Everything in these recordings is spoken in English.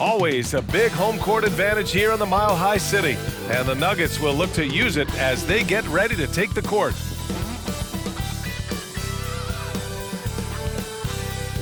Always a big home court advantage here in the Mile High City, and the Nuggets will look to use it as they get ready to take the court.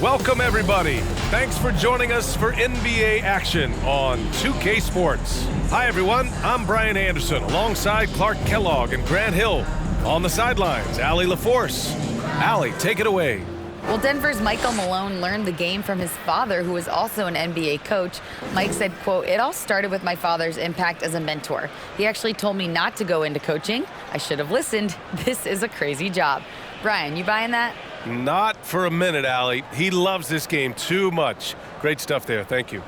Welcome, everybody. Thanks for joining us for NBA action on 2K Sports. Hi, everyone. I'm Brian Anderson alongside Clark Kellogg and Grant Hill. On the sidelines, Allie LaForce. Allie, take it away. Well, Denver's Michael Malone learned the game from his father, who is also an NBA coach. Mike said, quote, "It all started with my father's impact as a mentor. He actually told me not to go into coaching. I should have listened. This is a crazy job." Brian, you buying that? Not for a minute, Allie. He loves this game too much. Great stuff there. Thank you.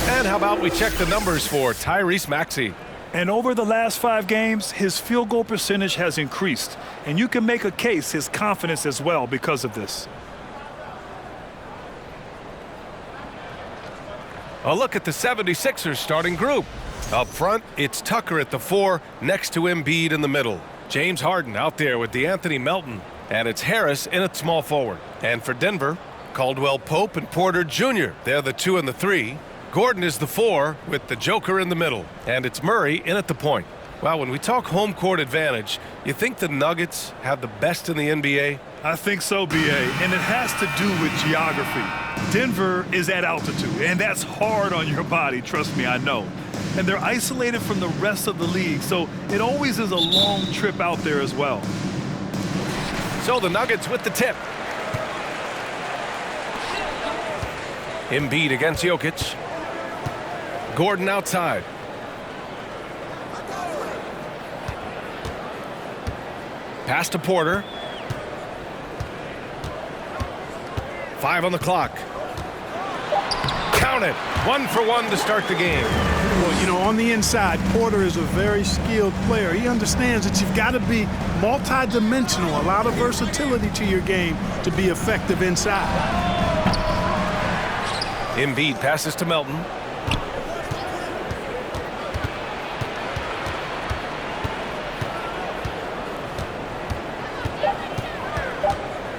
And how about we check the numbers for Tyrese Maxey? And over the last 5 games, his field goal percentage has increased. And you can make a case his confidence as well because of this. A look at the 76ers starting group. Up front, it's Tucker at the 4, next to Embiid in the middle. James Harden out there with DeAnthony Melton. And it's Harris in at small forward. And for Denver, Caldwell Pope and Porter Jr. They're the 2 and the 3. Gordon is the 4 with the Joker in the middle. And it's Murray in at the point. Well, when we talk home court advantage, you think the Nuggets have the best in the NBA? I think so, B.A., and it has to do with geography. Denver is at altitude, and that's hard on your body, trust me, I know. And they're isolated from the rest of the league, so it always is a long trip out there as well. So the Nuggets with the tip. Embiid against Jokic. Gordon outside. Pass to Porter. 5 on the clock. Count it. 1 for 1 to start the game. Well, you know, on the inside, Porter is a very skilled player. He understands that you've got to be multi-dimensional, a lot of versatility to your game to be effective inside. Embiid passes to Melton.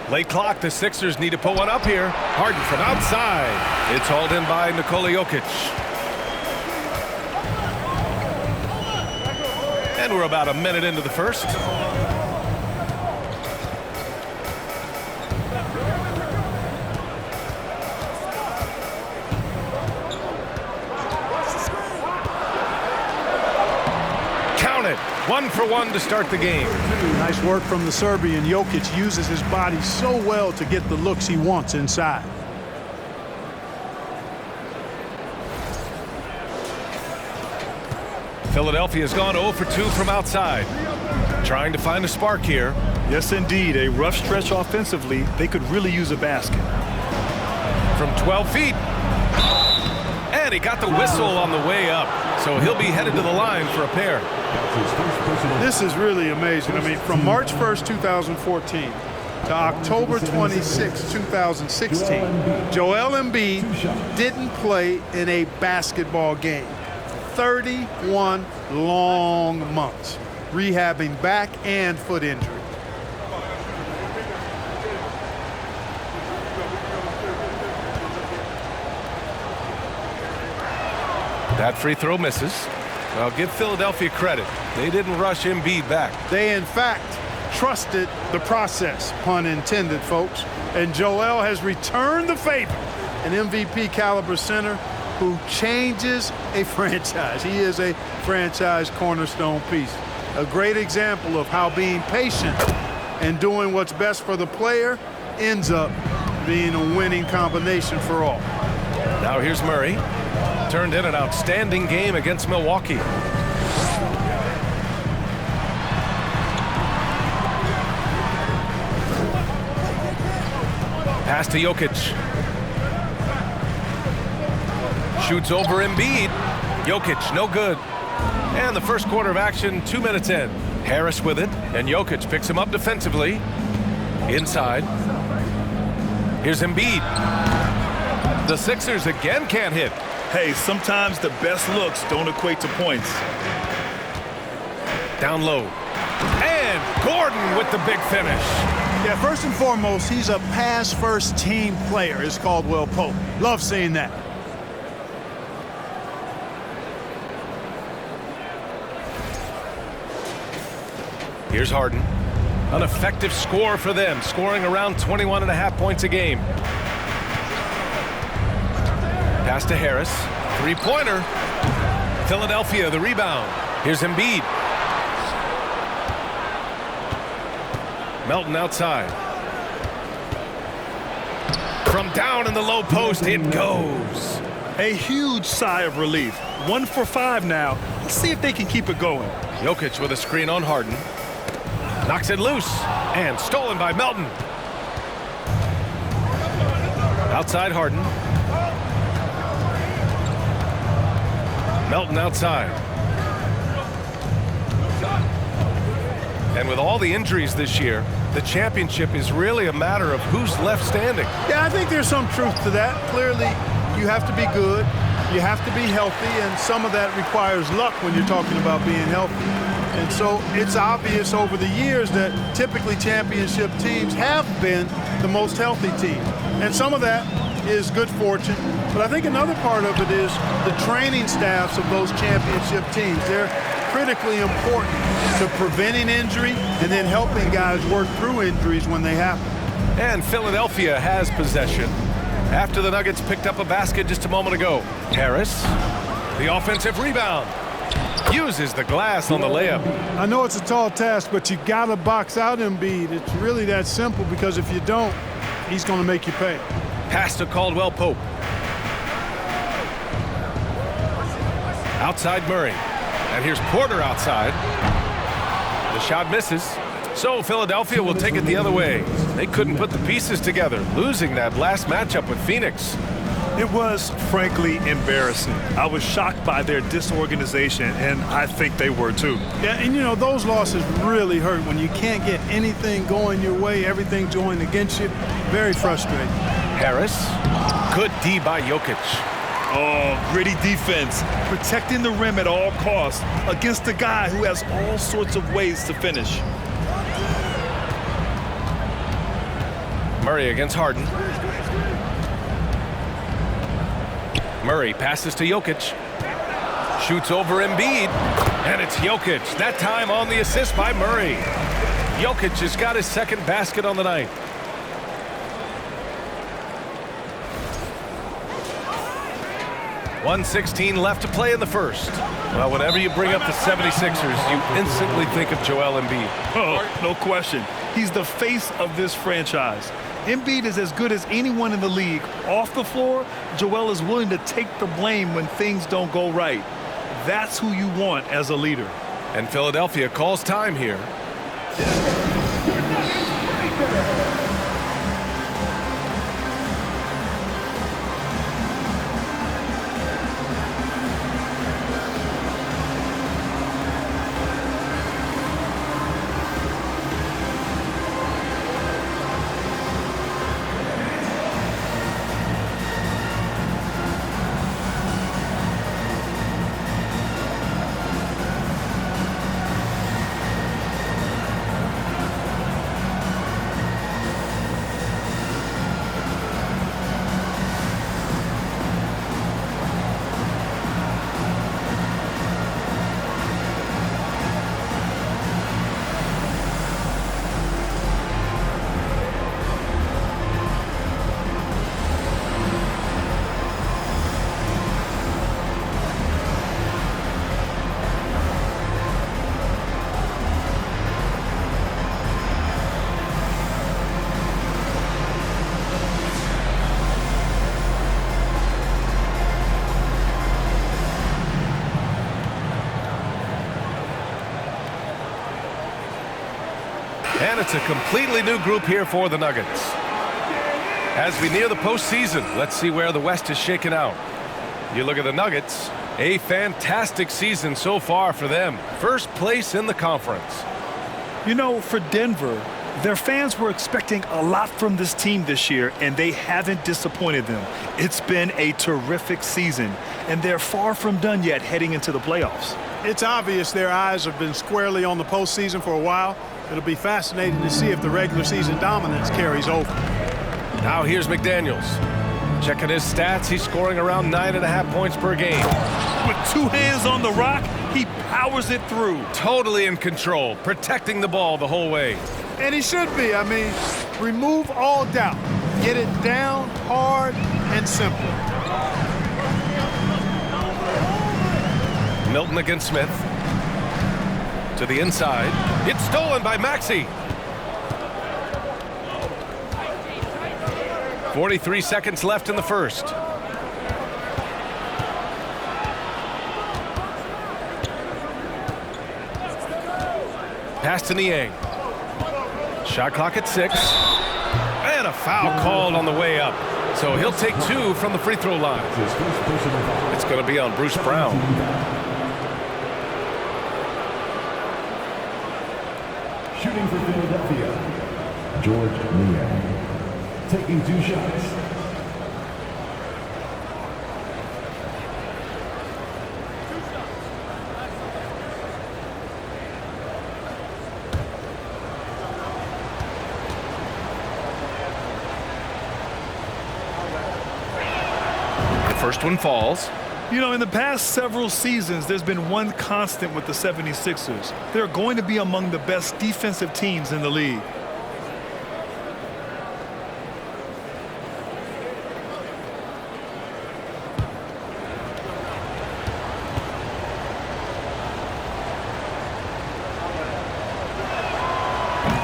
Late clock, the Sixers need to put one up here. Harden from outside. It's hauled in by Nikola Jokic. And we're about a minute into the first. Count it. 1 for 1 to start the game. Nice work from the Serbian. Jokic uses his body so well to get the looks he wants inside. Philadelphia's gone 0 for 2 from outside. Trying to find a spark here. Yes, indeed. A rough stretch offensively. They could really use a basket. From 12 feet. And he got the whistle on the way up. So he'll be headed to the line for a pair. This is really amazing. I mean, from March 1st, 2014 to October 26, 2016, Joel Embiid didn't play in a basketball game. 31 long months, rehabbing back and foot injury. That free throw misses. Well, give Philadelphia credit. They didn't rush Embiid back. They, in fact, trusted the process, pun intended, folks. And Joel has returned the favor. An MVP caliber center who changes a franchise. He is a franchise cornerstone piece. A great example of how being patient and doing what's best for the player ends up being a winning combination for all. Now here's Murray. Turned in an outstanding game against Milwaukee. Pass to Jokic. Shoots over Embiid. Jokic, no good. And the first quarter of action, 2 minutes in. Harris with it, and Jokic picks him up defensively. Inside. Here's Embiid. The Sixers again can't hit. Hey, sometimes the best looks don't equate to points. Down low. And Gordon with the big finish. Yeah, first and foremost, he's a pass-first team player, is Caldwell Pope. Love seeing that. Here's Harden. An effective score for them, scoring around 21.5 points a game. Pass to Harris. Three-pointer. Philadelphia, the rebound. Here's Embiid. Melton outside. From down in the low post, it goes. A huge sigh of relief. 1 for 5 now. Let's see if they can keep it going. Jokic with a screen on Harden. Knocks it loose. And stolen by Melton. Outside Harden. Melton outside. And with all the injuries this year, the championship is really a matter of who's left standing. Yeah, I think there's some truth to that. Clearly, you have to be good, you have to be healthy, and some of that requires luck when you're talking about being healthy. And so it's obvious over the years that typically championship teams have been the most healthy team. And some of that is good fortune. But I think another part of it is the training staffs of those championship teams. They're critically important to preventing injury and then helping guys work through injuries when they happen. And Philadelphia has possession after the Nuggets picked up a basket just a moment ago. Harris, the offensive rebound, uses the glass on the layup. I know it's a tall task, but you got to box out Embiid. It's really that simple, because if you don't, he's going to make you pay. Pass to Caldwell Pope. Outside Murray. And here's Porter outside. The shot misses. So Philadelphia will take it the other way. They couldn't put the pieces together, losing that last matchup with Phoenix. It was, frankly, embarrassing. I was shocked by their disorganization, and I think they were too. Yeah, and you know, those losses really hurt when you can't get anything going your way, everything's going against you. Very frustrating. Harris. Good D by Jokic. Oh, gritty defense, protecting the rim at all costs against a guy who has all sorts of ways to finish. Murray against Harden. Murray passes to Jokic. Shoots over Embiid. And it's Jokic. That time on the assist by Murray. Jokic has got his second basket on the night. .116 left to play in the first. Well, whenever you bring up the 76ers, you instantly think of Joel Embiid. Oh, no question. He's the face of this franchise. Embiid is as good as anyone in the league. Off the floor, Joel is willing to take the blame when things don't go right. That's who you want as a leader. And Philadelphia calls time here. And it's a completely new group here for the Nuggets. As we near the postseason, let's see where the West is shaken out. You look at the Nuggets, a fantastic season so far for them. First place in the conference. You know, for Denver, their fans were expecting a lot from this team this year, and they haven't disappointed them. It's been a terrific season, and they're far from done yet heading into the playoffs. It's obvious their eyes have been squarely on the postseason for a while. It'll be fascinating to see if the regular season dominance carries over. Now here's McDaniels. Checking his stats, he's scoring around 9.5 points per game. With 2 hands on the rock, he powers it through. Totally in control, protecting the ball the whole way. And he should be. I mean, remove all doubt. Get it down, hard, and simple. Milton against Smith. To the inside. It's stolen by Maxey. 43 seconds left in the first. Pass to Niang. Shot clock at 6. And a foul called on the way up. So he'll take 2 from the free throw line. It's going to be on Bruce Brown. Shooting for Philadelphia, George Niang. Taking 2 shots. The first one falls. You know, in the past several seasons, there's been one constant with the 76ers. They're going to be among the best defensive teams in the league.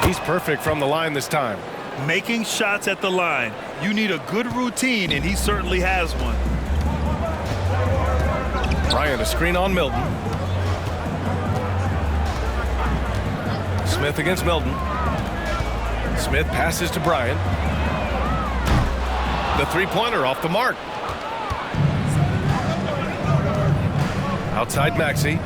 He's perfect from the line this time. Making shots at the line. You need a good routine, and he certainly has one. Bryant, a screen on Milton. Smith against Milton. Smith passes to Bryant. The three-pointer off the mark. Outside Maxey.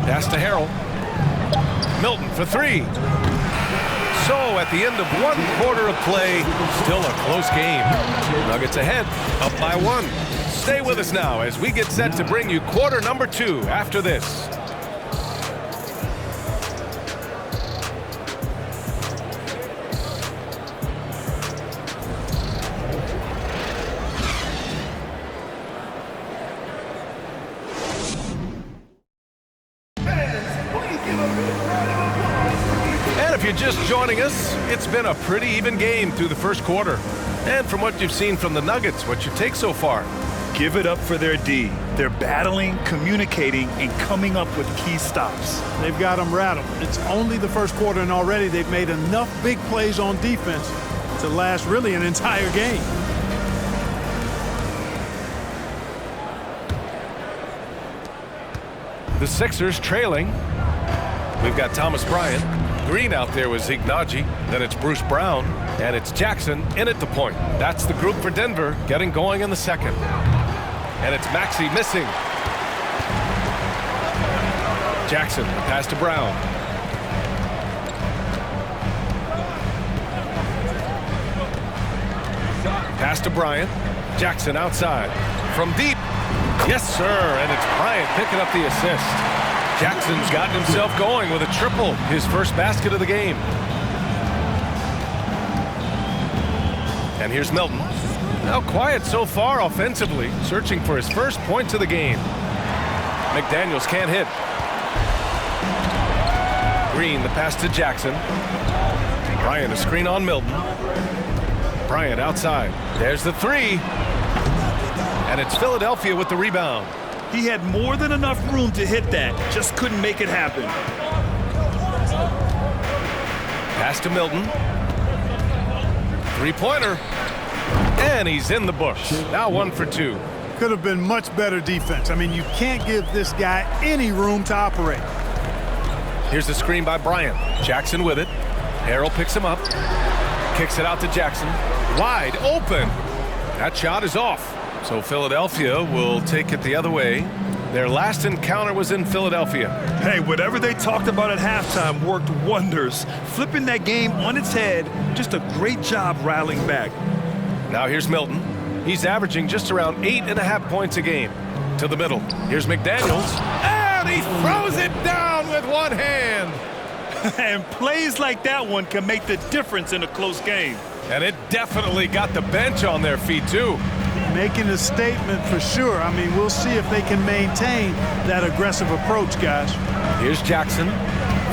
Pass to Harrell. Milton for 3. So at the end of 1 quarter of play, still a close game. Nuggets ahead, up by 1. Stay with us now as we get set to bring you quarter number 2 after this. If you're just joining us, it's been a pretty even game through the first quarter. And from what you've seen from the Nuggets, what's your take so far? Give it up for their D. They're battling, communicating, and coming up with key stops. They've got them rattled. It's only the first quarter, and already they've made enough big plays on defense to last really an entire game. The Sixers trailing. We've got Thomas Bryant. Green out there with Zeke Naji. Then it's Bruce Brown. And it's Jackson in at the point. That's the group for Denver getting going in the second. And it's Maxey missing. Jackson, the pass to Brown. Pass to Bryant. Jackson outside. From deep. Yes, sir. And it's Bryant picking up the assist. Jackson's gotten himself going with a triple, his first basket of the game. And here's Milton. Now quiet so far offensively, searching for his first points of the game. McDaniels can't hit. Green, the pass to Jackson. Bryant, a screen on Milton. Bryant outside. There's the 3. And it's Philadelphia with the rebound. He had more than enough room to hit that, just couldn't make it happen. Pass to Milton. Three-pointer. And he's in the bush. Now 1 for 2. Could have been much better defense. I mean, you can't give this guy any room to operate. Here's the screen by Bryant. Jackson with it. Harrell picks him up. Kicks it out to Jackson. Wide open. That shot is off. So Philadelphia will take it the other way. Their last encounter was in Philadelphia. Hey, whatever they talked about at halftime worked wonders. Flipping that game on its head, just a great job rallying back. Now here's Milton. He's averaging just around 8.5 points a game. To the middle. Here's McDaniels. And he throws it down with one hand. And plays like that one can make the difference in a close game. And it definitely got the bench on their feet, too. Making a statement for sure. I mean, we'll see if they can maintain that aggressive approach, guys. Here's Jackson,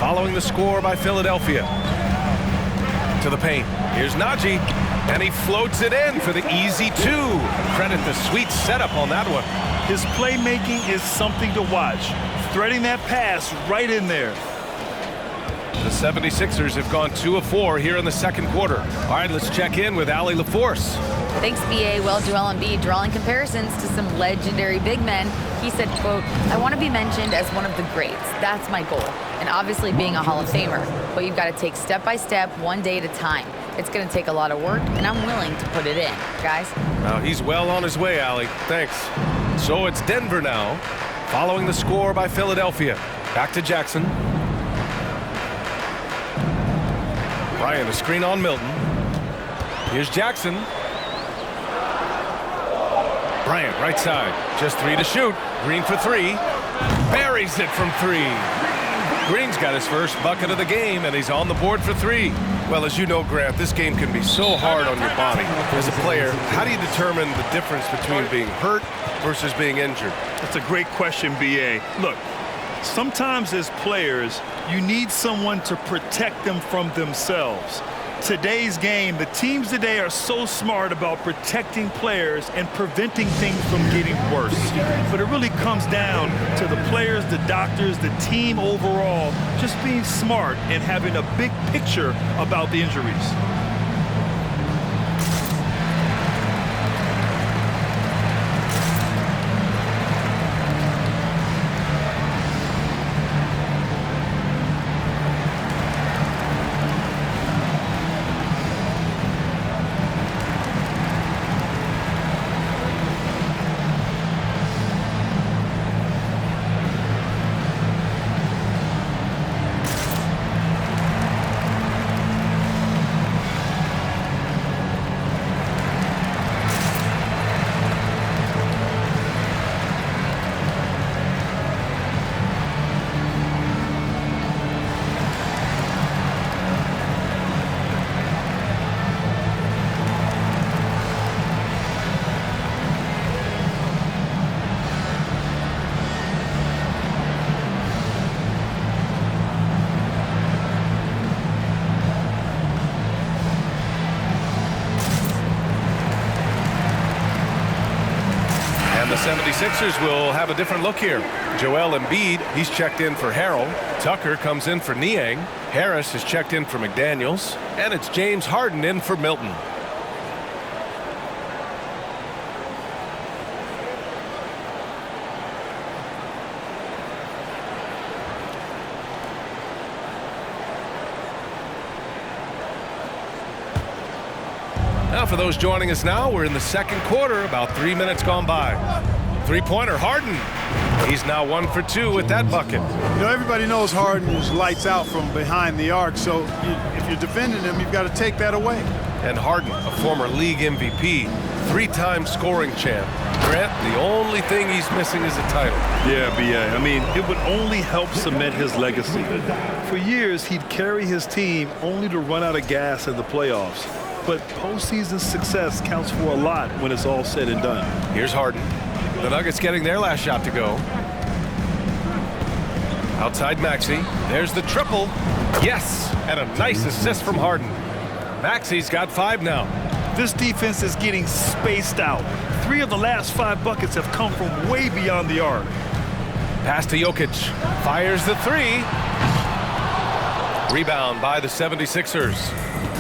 following the score by Philadelphia. To the paint. Here's Najee, and he floats it in for the easy two. Credit the sweet setup on that one. His playmaking is something to watch. Threading that pass right in there. The 76ers have gone 2 of 4 here in the second quarter. All right, let's check in with Allie LaForce. Thanks, BA. Well, Joel Embiid drawing comparisons to some legendary big men. He said, quote, "I want to be mentioned as one of the greats. That's my goal. And obviously being a Hall of Famer. But you've got to take step by step, one day at a time. It's going to take a lot of work, and I'm willing to put it in." Guys? Now, he's well on his way, Allie. Thanks. So it's Denver now, following the score by Philadelphia. Back to Jackson. Bryant, a screen on Milton. Here's Jackson. Bryant, right side. Just 3 to shoot. Green for 3. Buries it from 3. Green's got his first bucket of the game, and he's on the board for 3. Well, as you know, Grant, this game can be so hard on your body. As a player, how do you determine the difference between being hurt versus being injured? That's a great question, BA. Look, sometimes as players, you need someone to protect them from themselves. Today's game, the teams today are so smart about protecting players and preventing things from getting worse. But it really comes down to the players, the doctors, the team overall, just being smart and having a big picture about the injuries. The 76ers will have a different look here. Joel Embiid, he's checked in for Harrell. Tucker comes in for Niang. Harris is checked in for McDaniels. And it's James Harden in for Milton. Now, for those joining us now, we're in the second quarter, about 3 minutes gone by. Three-pointer, Harden. He's now 1 for 2 with that bucket. You know, everybody knows Harden is lights out from behind the arc, so if you're defending him, you've got to take that away. And Harden, a former league MVP, 3-time scoring champ. Grant, the only thing he's missing is a title. Yeah, BA. I mean, it would only help cement his legacy. For years, he'd carry his team only to run out of gas in the playoffs. But postseason success counts for a lot when it's all said and done. Here's Harden. The Nuggets getting their last shot to go. Outside Maxey. There's the triple. Yes! And a nice assist from Harden. Maxey's got 5 now. This defense is getting spaced out. 3 of the last 5 buckets have come from way beyond the arc. Pass to Jokic. Fires the 3. Rebound by the 76ers.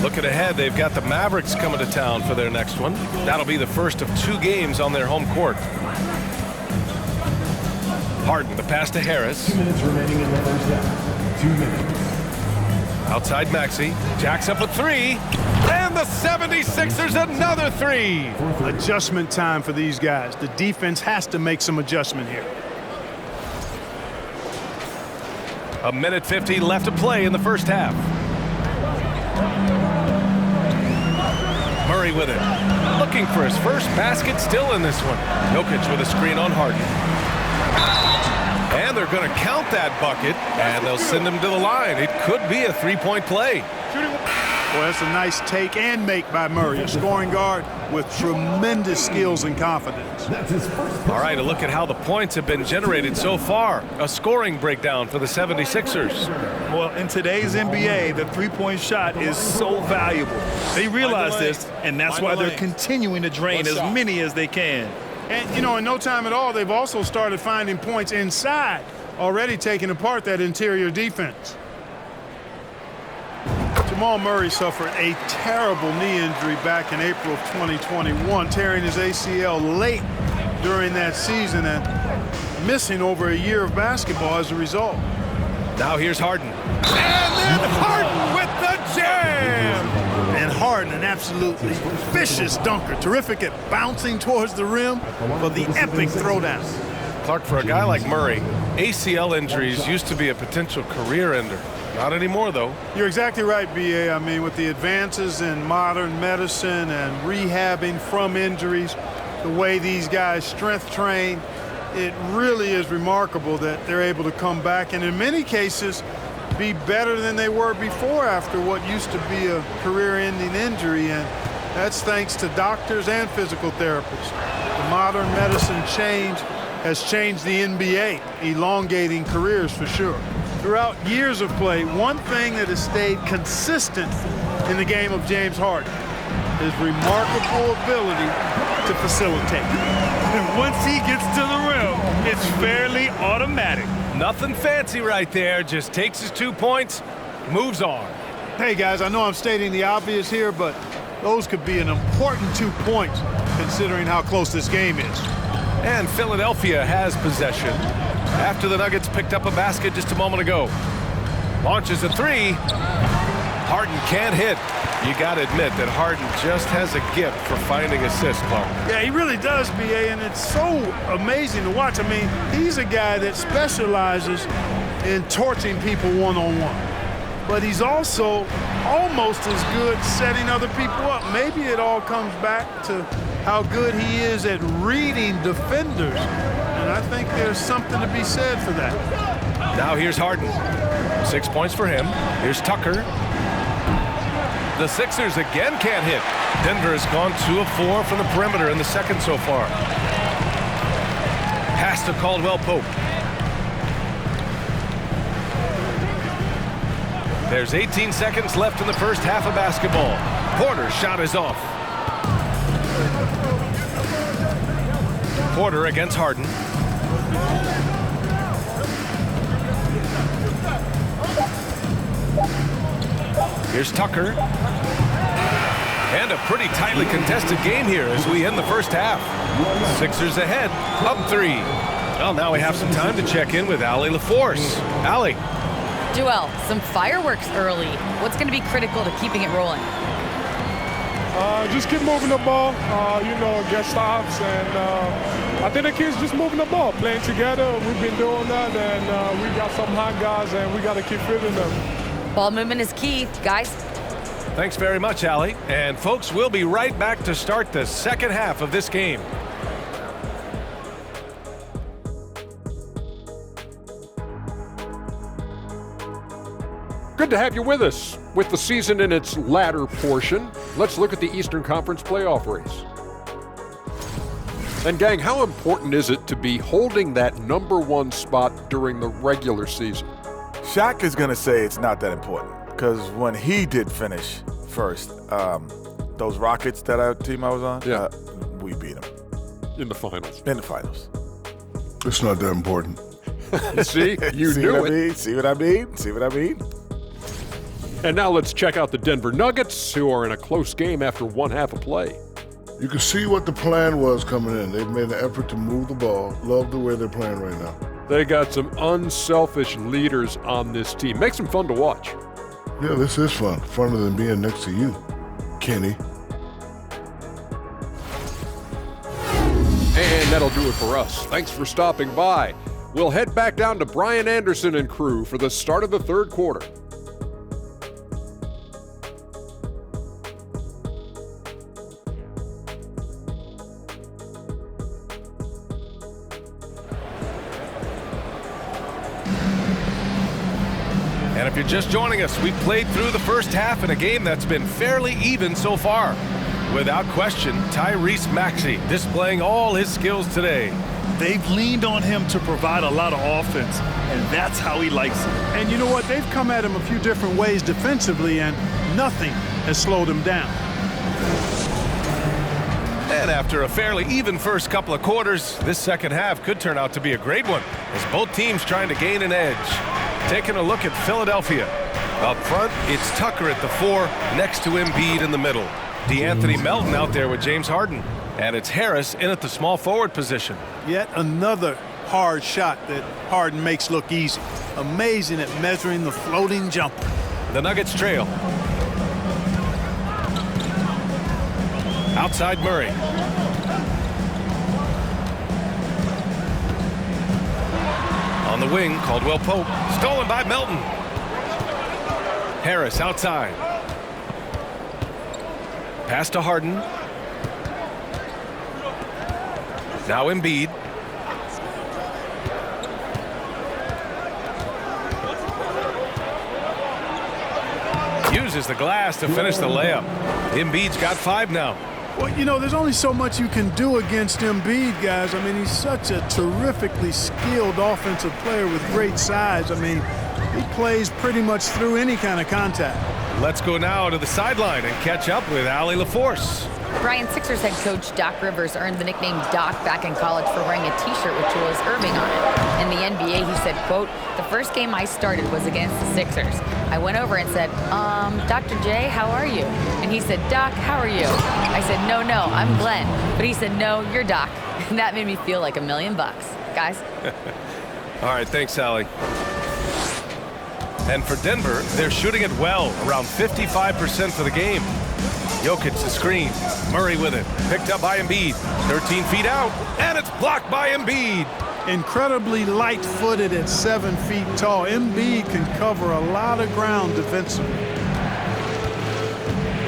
Looking ahead, they've got the Mavericks coming to town for their next one. That'll be the first of 2 games on their home court. Harden, the pass to Harris. 2 minutes remaining in the first half. 2 minutes. Outside Maxey. Jacks up a 3. And the 76ers another 3. Adjustment time for these guys. The defense has to make some adjustment here. A minute 50 left to play in the first half. Murray with it. Looking for his first basket, still in this one. Jokic with a screen on Harden. And they're going to count that bucket, and they'll send him to the line. It could be a three-point play. Well, that's a nice take and make by Murray, a scoring guard with tremendous skills and confidence. All right, a look at how the points have been generated so far. A scoring breakdown for the 76ers. Well, in today's NBA, the three-point shot is so valuable. They realize this, and that's why they're continuing to drain as many as they can. And, you know, in no time at all, they've also started finding points inside, already taking apart that interior defense. Jamal Murray suffered a terrible knee injury back in April of 2021, tearing his ACL late during that season and missing over a year of basketball as a result. Now here's Harden. And then Harden with the jam! And Harden, an absolutely vicious dunker, terrific at bouncing towards the rim for the epic throwdown. Clark, for a guy like Murray, ACL injuries used to be a potential career ender. Not anymore, though. You're exactly right, B.A. I mean, with the advances in modern medicine and rehabbing from injuries, the way these guys strength train, it really is remarkable that they're able to come back and in many cases be better than they were before after what used to be a career-ending injury, and that's thanks to doctors and physical therapists. The modern medicine change has changed the NBA, elongating careers for sure. Throughout years of play, one thing that has stayed consistent in the game of James Harden is remarkable ability to facilitate. And once he gets to the rim, it's fairly automatic. Nothing fancy right there, just takes his 2 points, moves on. Hey guys, I know I'm stating the obvious here, but those could be an important 2 points considering how close this game is. And Philadelphia has possession after the Nuggets picked up a basket just a moment ago. Launches a three. Harden can't hit. You got to admit that Harden just has a gift for finding assists, Clark. Yeah, he really does, B.A., and it's so amazing to watch. I mean, he's a guy that specializes in torching people one-on-one. But he's also almost as good setting other people up. Maybe it all comes back to how good he is at reading defenders. And I think there's something to be said for that. Now here's Harden. 6 points for him. Here's Tucker. The Sixers again can't hit. Denver has gone 2 of 4 from the perimeter in the second so far. Pass to Caldwell Pope. There's 18 seconds left in the first half of basketball. Porter's shot is off. Porter against Harden. Here's Tucker. And a pretty tightly contested game here as we end the first half. Sixers ahead, up 3. Well, now we have some time to check in with Allie LaForce. Allie. Joel, some fireworks early. What's going to be critical to keeping it rolling? Just keep moving the ball, get stops, and I think the kids just moving the ball, playing together. We've been doing that, and we got some hot guys, and we got to keep fitting them. Ball movement is key, guys. Thanks very much, Allie. And folks, we'll be right back to start the second half of this game. Good to have you with us. With the season in its latter portion, let's look at the Eastern Conference playoff race. And gang, how important is it to be holding that #1 spot during the regular season? Shaq is going to say it's not that important because when he did finish first, those Rockets team I was on, we beat them. In the finals. In the finals. It's not that important. See? You knew it. See what I mean? See what I mean? And now let's check out the Denver Nuggets, who are in a close game after one half of play. You can see what the plan was coming in. They've made an effort to move the ball. Love the way they're playing right now. They got some unselfish leaders on this team. Makes them fun to watch. Yeah, this is fun. Funner than being next to you, Kenny. And that'll do it for us. Thanks for stopping by. We'll head back down to Brian Anderson and crew for the start of the third quarter. If you're just joining us, we've played through the first half in a game that's been fairly even so far. Without question, Tyrese Maxey displaying all his skills today. They've leaned on him to provide a lot of offense, and that's how he likes it. And you know what? They've come at him a few different ways defensively, and nothing has slowed him down. And after a fairly even first couple of quarters, this second half could turn out to be a great one as both teams trying to gain an edge. Taking a look at Philadelphia. Up front, it's Tucker at the 4 next to Embiid in the middle. D'Anthony Melton out there with James Harden. And it's Harris in at the small forward position. Yet another hard shot that Harden makes look easy. Amazing at measuring the floating jumper. The Nuggets trail. Outside Murray. On the wing, Caldwell Pope. Stolen by Melton. Harris outside. Pass to Harden. Now Embiid. Uses the glass to finish the layup. Embiid's got 5 now. Well, you know, there's only so much you can do against Embiid, guys. I mean, he's such a terrifically skilled offensive player with great size. I mean, he plays pretty much through any kind of contact. Let's go now to the sideline and catch up with Allie LaForce. Brian, Sixers head coach Doc Rivers earned the nickname Doc back in college for wearing a T-shirt with Julius Erving on it. In the NBA, he said, quote, "The first game I started was against the Sixers. I went over and said, Dr. J, how are you?" And he said, "Doc, how are you?" I said, no, I'm Glenn." But he said, "No, you're Doc." And that made me feel like $1 million. Guys. All right, thanks, Allie. And for Denver, they're shooting it well, around 55% for the game. Jokic the screen. Murray with it. Picked up by Embiid. 13 feet out. And it's blocked by Embiid. Incredibly light-footed at 7 feet tall. Embiid can cover a lot of ground defensively.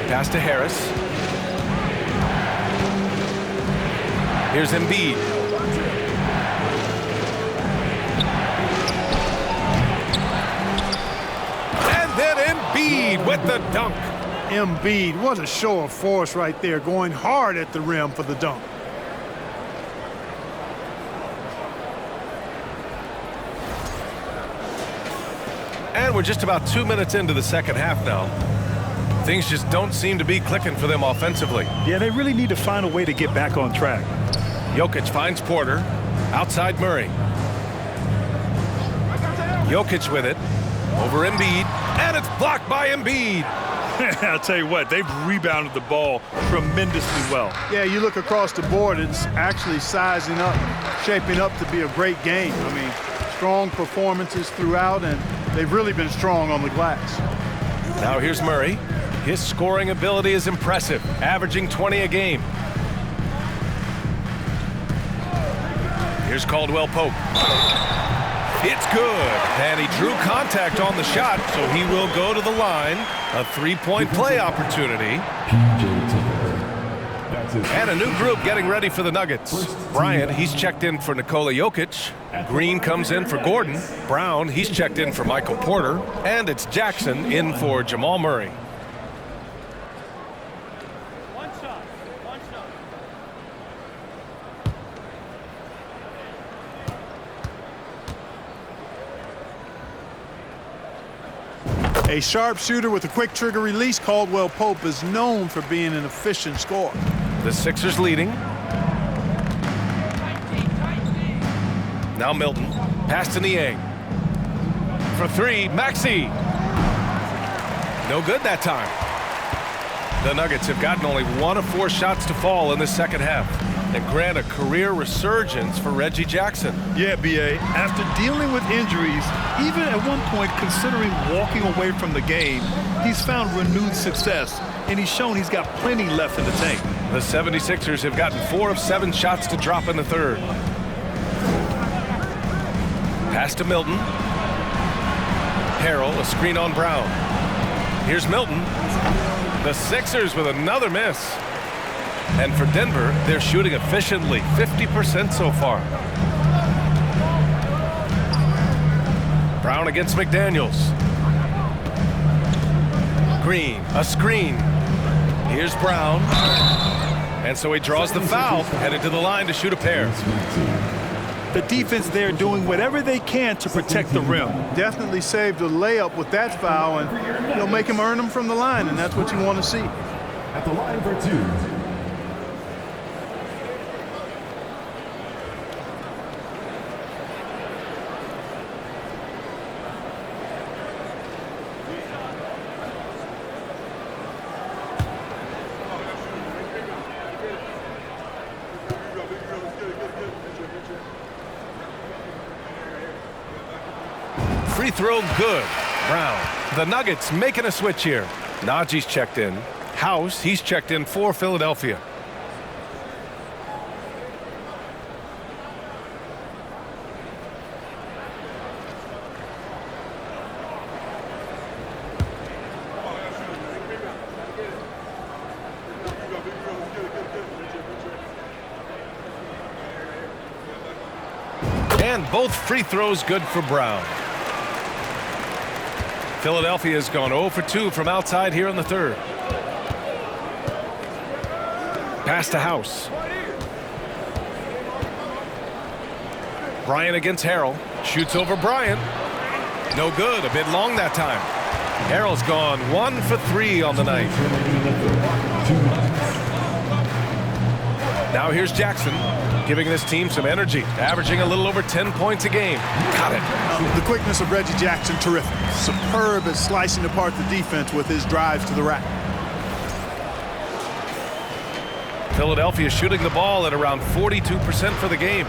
Pass to Harris. Here's Embiid. And then Embiid with the dunk. Embiid, what a show of force right there, going hard at the rim for the dunk. And we're just about 2 minutes into the second half now. Things just don't seem to be clicking for them offensively. Yeah, they really need to find a way to get back on track. Jokic finds Porter. Outside Murray. Jokic with it. Over Embiid. And it's blocked by Embiid. I'll tell you what, they've rebounded the ball tremendously well. Yeah, you look across the board, it's actually sizing up, shaping up to be a great game. I mean, strong performances throughout, and they've really been strong on the glass. Now here's Murray. His scoring ability is impressive, averaging 20 a game. Here's Caldwell Pope. It's good, and he drew contact on the shot, so he will go to the line. A three-point play opportunity. And a new group getting ready for the Nuggets. Bryant, he's checked in for Nikola Jokic. Green comes in for Gordon. Brown, he's checked in for Michael Porter. And it's Jackson in for Jamal Murray. A sharpshooter with a quick trigger release, Caldwell Pope is known for being an efficient scorer. The Sixers leading. Now Milton. Pass to Niang. For 3, Maxey. No good that time. The Nuggets have gotten only 1 of 4 shots to fall in the second half. And grant a career resurgence for Reggie Jackson. Yeah, B.A., after dealing with injuries, even at one point considering walking away from the game, he's found renewed success, and he's shown he's got plenty left in the tank. The 76ers have gotten 4 of 7 shots to drop in the third. Pass to Milton. Harrell, a screen on Brown. Here's Milton. The Sixers with another miss. And for Denver, they're shooting efficiently, 50% so far. Brown against McDaniels. Green, a screen. Here's Brown. And so he draws the foul, headed to the line to shoot a pair. The defense there doing whatever they can to protect the rim. Definitely saved a layup with that foul, and you'll make him earn them from the line, and that's what you want to see. At the line for two. Free throw good. Brown. The Nuggets making a switch here. Najee's checked in. House, he's checked in for Philadelphia. And both free throws good for Brown. Philadelphia's gone 0 for 2 from outside here in the third. Pass to House. Bryant against Harrell. Shoots over Bryant. No good. A bit long that time. Harrell's gone 1 for 3 on the night. Now here's Jackson, giving this team some energy, averaging a little over 10 points a game. Got it. The quickness of Reggie Jackson, terrific. Superb at slicing apart the defense with his drives to the rack. Philadelphia shooting the ball at around 42% for the game.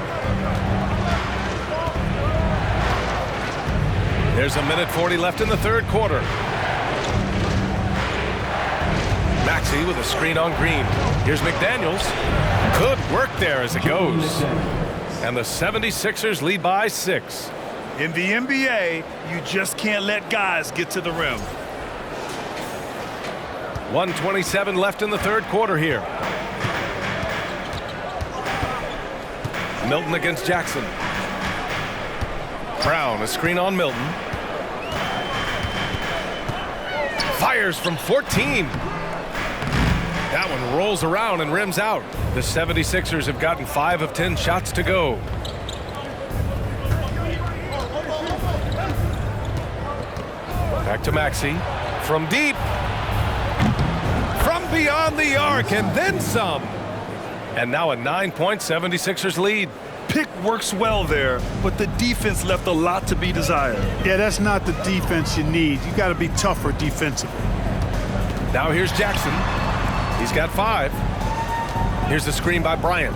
There's a minute 40 left in the third quarter. Maxey with a screen on Green. Here's McDaniels. Good work there as it goes. And the 76ers lead by 6. In the NBA, you just can't let guys get to the rim. 1:27 left in the third quarter here. Milton against Jackson. Brown, a screen on Milton. Fires from 14. That one rolls around and rims out. The 76ers have gotten 5 of 10 shots to go. Back to Maxey. From deep. From beyond the arc and then some. And now a 9-point 76ers lead. Pick works well there, but the defense left a lot to be desired. Yeah, that's not the defense you need. You got to be tougher defensively. Now here's Jackson. He's got 5. Here's the screen by Bryant.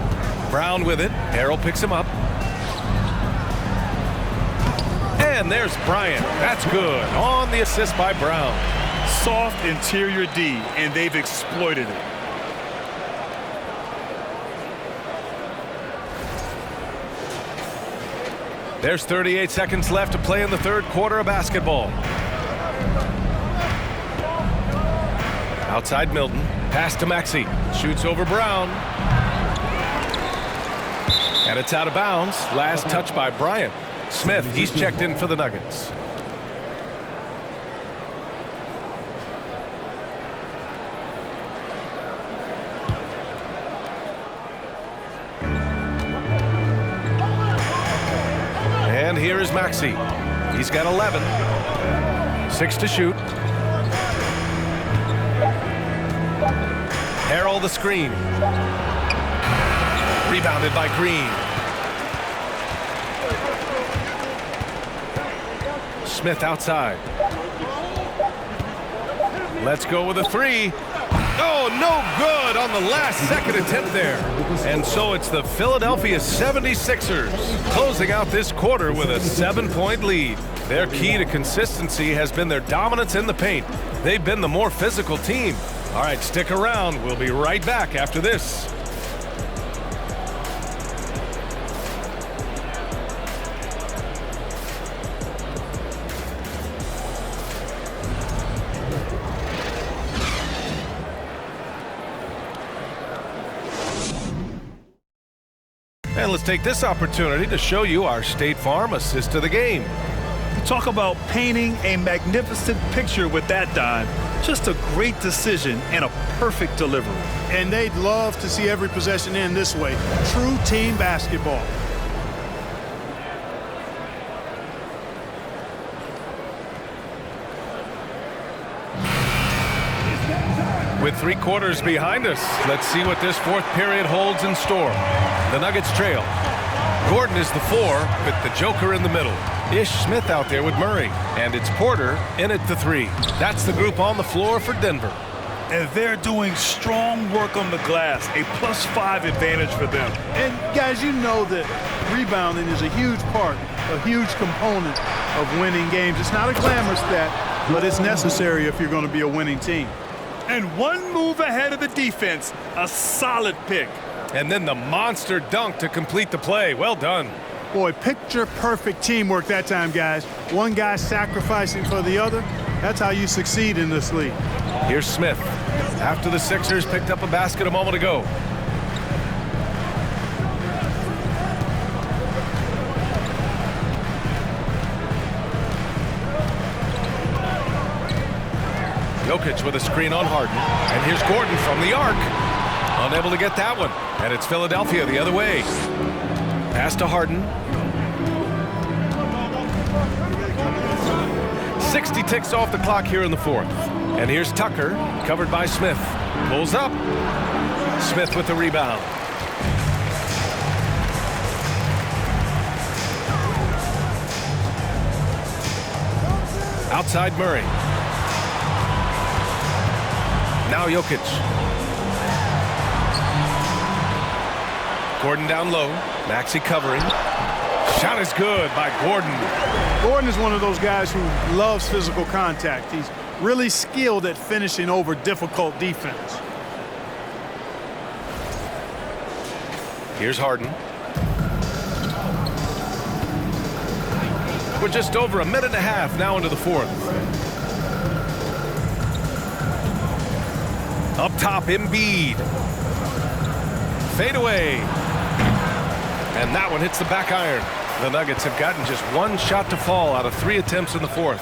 Brown with it. Harrell picks him up. And there's Bryant. That's good. On the assist by Brown. Soft interior D, and they've exploited it. There's 38 seconds left to play in the third quarter of basketball. Outside Milton. Pass to Maxey. Shoots over Brown. And it's out of bounds. Last touch by Bryant. Smith, he's checked in for the Nuggets. And here is Maxey. He's got 11. 6 to shoot. Harrell the screen. Rebounded by Green. Smith outside. Let's go with a 3. Oh, no good on the last second attempt there. And so it's the Philadelphia 76ers closing out this quarter with a 7-point lead. Their key to consistency has been their dominance in the paint. They've been the more physical team. All right, stick around. We'll be right back after this. And let's take this opportunity to show you our State Farm assist of the game. Talk about painting a magnificent picture with that dime. Just a great decision and a perfect delivery. And they'd love to see every possession end this way. True team basketball. With 3 quarters behind us, let's see what this 4th period holds in store. The Nuggets trail. Gordon is the 4 with the Joker in the middle. Ish Smith out there with Murray. And it's Porter in at the 3. That's the group on the floor for Denver. And they're doing strong work on the glass, a +5 advantage for them. And guys, you know that rebounding is a huge part, a huge component of winning games. It's not a glamorous stat, but it's necessary if you're going to be a winning team. And one move ahead of the defense, a solid pick. And then the monster dunk to complete the play. Well done. Boy, picture-perfect teamwork that time, guys. One guy sacrificing for the other. That's how you succeed in this league. Here's Smith. After the Sixers picked up a basket a moment ago. Jokic with a screen on Harden. And here's Gordon from the arc. Unable to get that one. And it's Philadelphia the other way. Pass to Harden. 60 ticks off the clock here in the 4th. And here's Tucker, covered by Smith. Pulls up. Smith with the rebound. Outside Murray. Now Jokic. Gordon down low. Maxey covering. Shot is good by Gordon. Gordon is one of those guys who loves physical contact. He's really skilled at finishing over difficult defense. Here's Harden. We're just over a minute and a half now into the 4th. Up top, Embiid. Fade away. And that one hits the back iron. The Nuggets have gotten just 1 shot to fall out of 3 attempts in the 4th.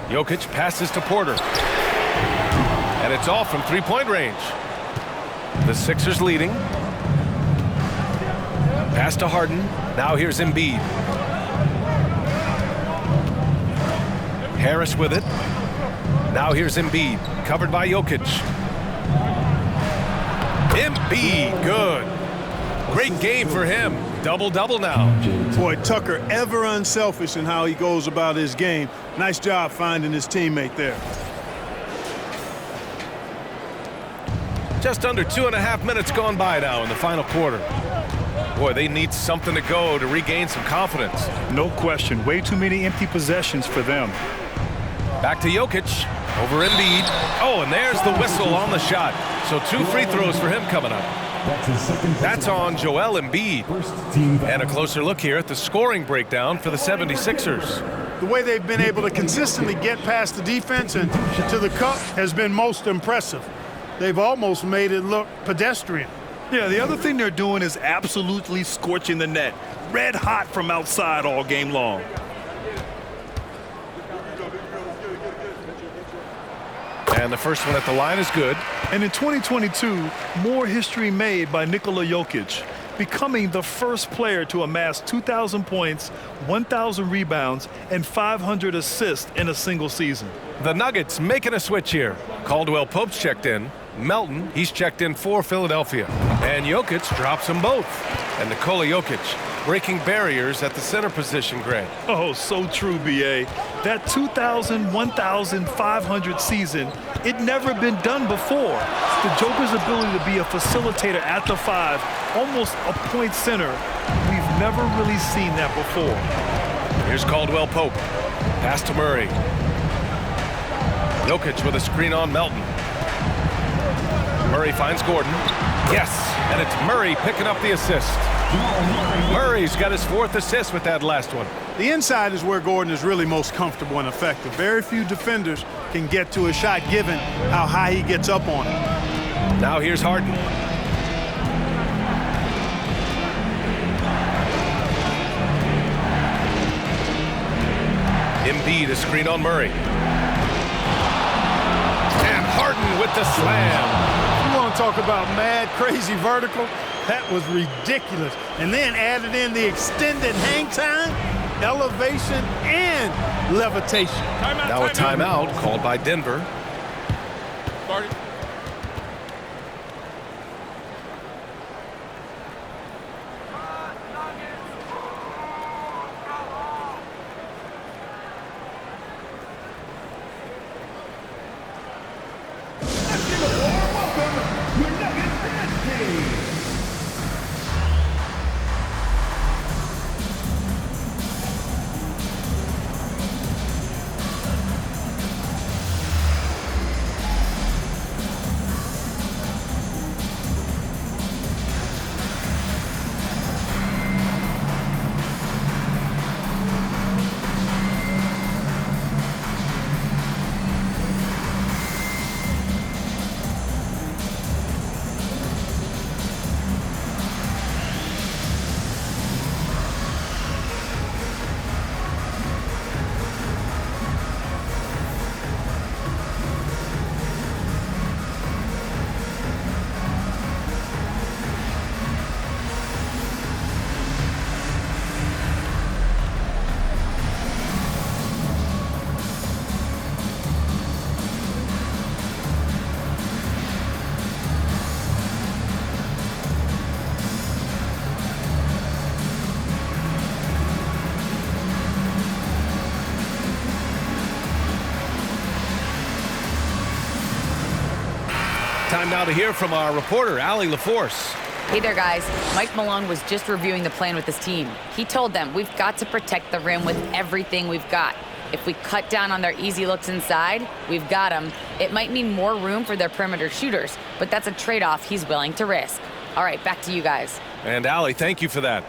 Jokic passes to Porter. And it's off from 3-point range. The Sixers leading. Pass to Harden. Now here's Embiid. Harris with it. Now here's Embiid, covered by Jokic. Embiid, good. Great game for him. Double-double now. Boy, Tucker ever unselfish in how he goes about his game. Nice job finding his teammate there. Just under 2.5 minutes gone by now in the final quarter. Boy, they need something to go to regain some confidence. No question. Way too many empty possessions for them. Back to Jokic. Over Embiid. Oh, and there's the whistle on the shot. So 2 free throws for him coming up. That's on Joel Embiid. And a closer look here at the scoring breakdown for the 76ers. The way they've been able to consistently get past the defense and to the cup has been most impressive. They've almost made it look pedestrian. Yeah, the other thing they're doing is absolutely scorching the net. Red hot from outside all game long. And the first one at the line is good. And in 2022, more history made by Nikola Jokic, becoming the first player to amass 2,000 points, 1,000 rebounds, and 500 assists in a single season. The Nuggets making a switch here. Caldwell Pope's checked in. Melton, he's checked in for Philadelphia. And Jokic drops them both. And Nikola Jokic breaking barriers at the center position, Greg. Oh, so true, B.A. That 2,000, 1,500 season, it never been done before. The Joker's ability to be a facilitator at the 5, almost a point center, we've never really seen that before. Here's Caldwell Pope. Pass to Murray. Jokic with a screen on Melton. Murray finds Gordon. Yes, and it's Murray picking up the assist. Murray's got his 4th assist with that last one. The inside is where Gordon is really most comfortable and effective. Very few defenders can get to a shot given how high he gets up on it. Now here's Harden. Embiid, a screen on Murray. And Harden with the slam. You want to talk about mad, crazy vertical? That was ridiculous. And then added in the extended hang time, elevation, and levitation. Now a timeout called by Denver. Time now to hear from our reporter, Allie LaForce. Hey there, guys. Mike Malone was just reviewing the plan with his team. He told them we've got to protect the rim with everything we've got. If we cut down on their easy looks inside, we've got them. It might mean more room for their perimeter shooters, but that's a trade-off he's willing to risk. All right, back to you guys. And Allie, thank you for that.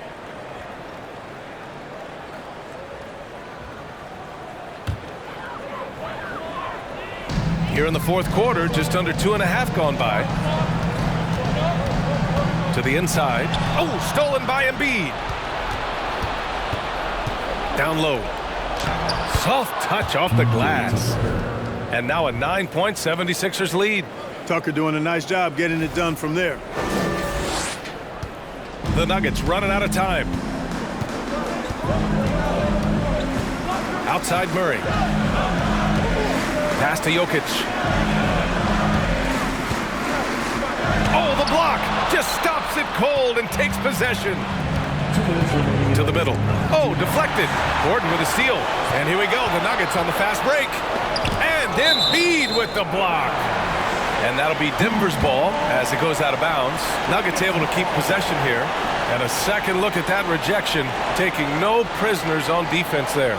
Here in the fourth quarter, just under 2.5 gone by. To the inside. Oh, stolen by Embiid. Down low. Soft touch off the glass. And now a 9-point 76ers lead. Tucker doing a nice job getting it done from there. The Nuggets running out of time. Outside Murray. Pass to Jokic. Oh, the block just stops it cold and takes possession. To the middle. Oh, deflected. Gordon with a steal. And here we go. The Nuggets on the fast break. And Embiid with the block. And that'll be Denver's ball as it goes out of bounds. Nuggets able to keep possession here. And a second look at that rejection, taking no prisoners on defense there.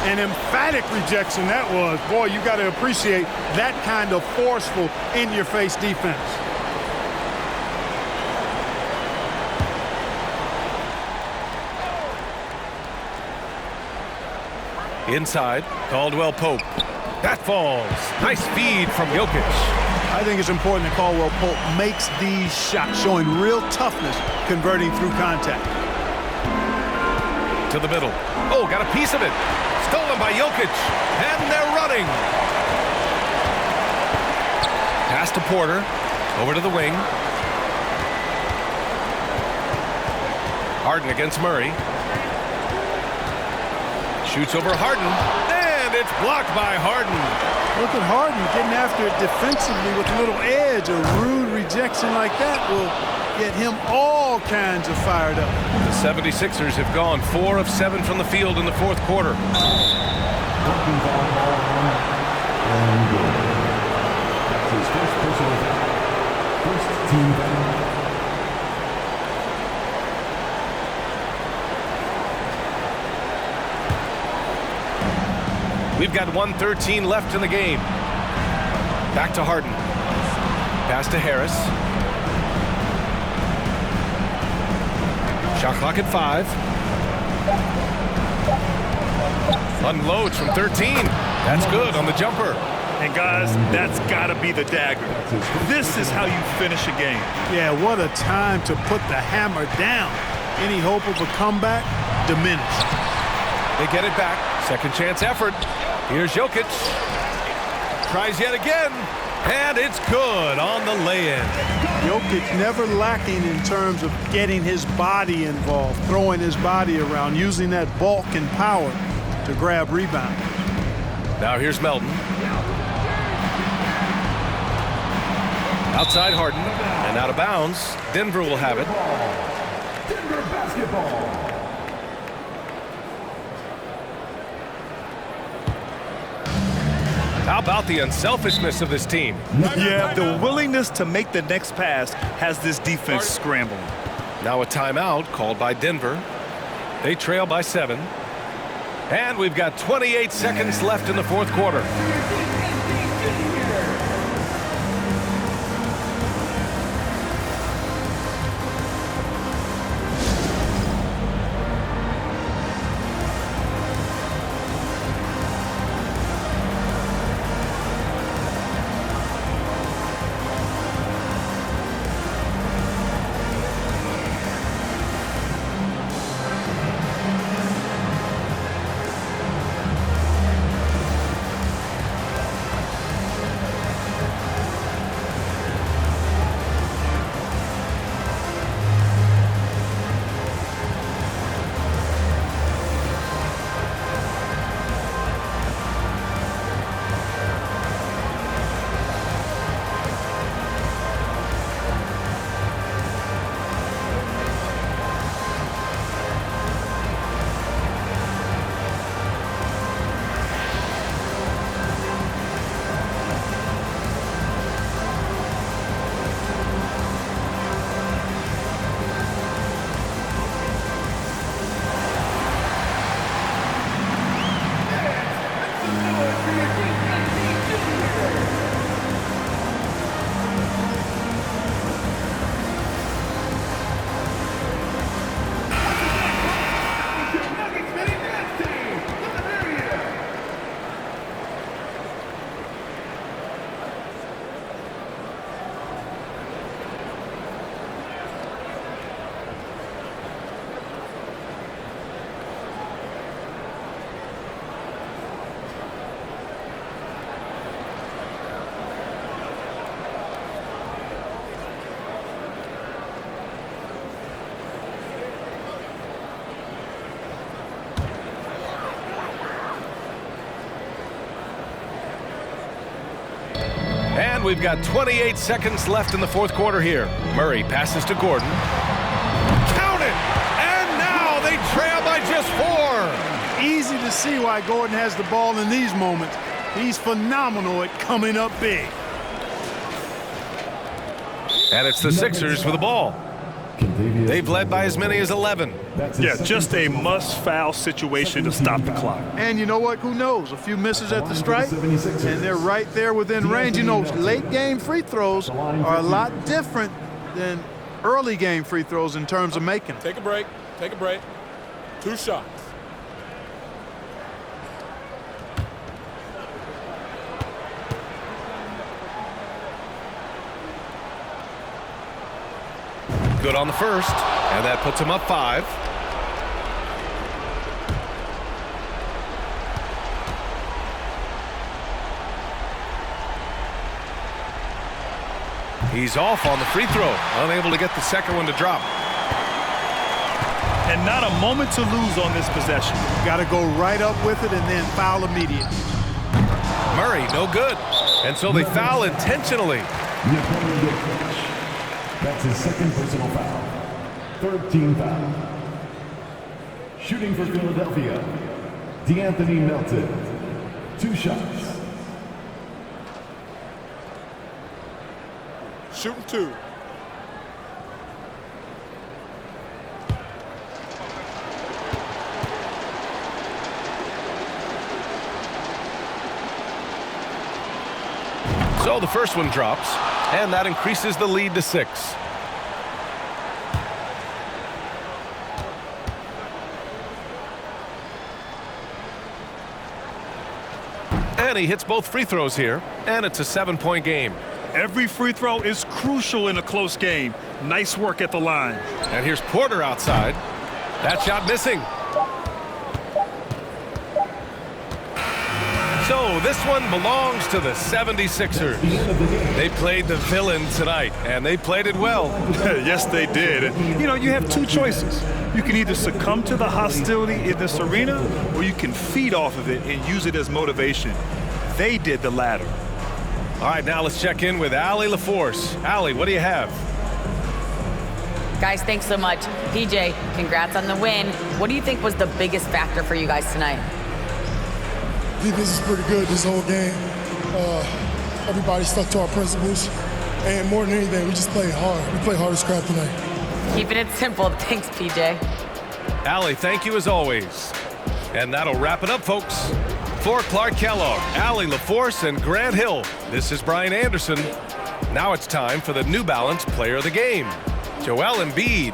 An emphatic rejection that was. Boy, you got to appreciate that kind of forceful, in-your-face defense. Inside, Caldwell Pope. That falls. Nice feed from Jokic. I think it's important that Caldwell Pope makes these shots, showing real toughness, converting through contact. To the middle. Oh, got a piece of it. Stolen by Jokic. And they're running. Pass to Porter. Over to the wing. Harden against Murray. Shoots over Harden. And it's blocked by Harden. Look at Harden getting after it defensively with a little edge. A rude rejection like that will get him all kinds of fired up. The 76ers have gone 4 of 7 from the field in the fourth quarter. We've got 1:13 left in the game. Back to Harden. Pass to Harris. Shot clock at 5. Unloads from 13. That's good on the jumper. And guys, that's got to be the dagger. This is how you finish a game. Yeah, what a time to put the hammer down. Any hope of a comeback diminished. They get it back. Second chance effort. Here's Jokic. Tries yet again. And it's good on the lay-in. Jokic never lacking in terms of getting his body involved, throwing his body around, using that bulk and power to grab rebounds. Now here's Melton. Outside Harden. And out of bounds. Denver will have it. Denver basketball. How about the unselfishness of this team? Yeah, the willingness to make the next pass has this defense scrambling. Now a timeout called by Denver. They trail by 7. And we've got 28 seconds left in the fourth quarter. And we've got 28 seconds left in the fourth quarter here. Murray passes to Gordon. Count it! And now they trail by just 4. Easy to see why Gordon has the ball in these moments. He's phenomenal at coming up big. And it's the Sixers with the ball. They've led by as many as 11. Yeah, just a must-foul situation to stop the clock. And you know what? Who knows? A few misses at the stripe, and they're right there within range. You know, late-game free throws are a lot different than early-game free throws in terms of making them. Take a break. Take a break. 2 shots. Good on the first, and that puts him up 5. He's off on the free throw, unable to get the second one to drop. And not a moment to lose on this possession. Got to go right up with it and then foul immediately. Murray, no good. And so they foul intentionally. That's his second personal foul. Third team foul. Shooting for Philadelphia, D'Anthony Melton. 2 shots. Shooting 2. So the first one drops, and that increases the lead to 6. And he hits both free throws here, and it's a 7-point game. Every free throw is crucial in a close game. Nice work at the line. And here's Porter outside. That shot missing. So this one belongs to the 76ers. They played the villain tonight, and they played it well. Yes, they did. And, you know, you have two choices. You can either succumb to the hostility in this arena, or you can feed off of it and use it as motivation. They did the latter. All right, now let's check in with Allie LaForce. Allie, what do you have? Guys, thanks so much. PJ, congrats on the win. What do you think was the biggest factor for you guys tonight? Defense is pretty good this whole game. Everybody stuck to our principles. And more than anything, we just played hard. We played hard as crap tonight. Keeping it simple. Thanks, PJ. Allie, thank you as always. And that'll wrap it up, folks. For Clark Kellogg, Allie LaForce, and Grant Hill, this is Brian Anderson. Now it's time for the New Balance Player of the Game. Joel Embiid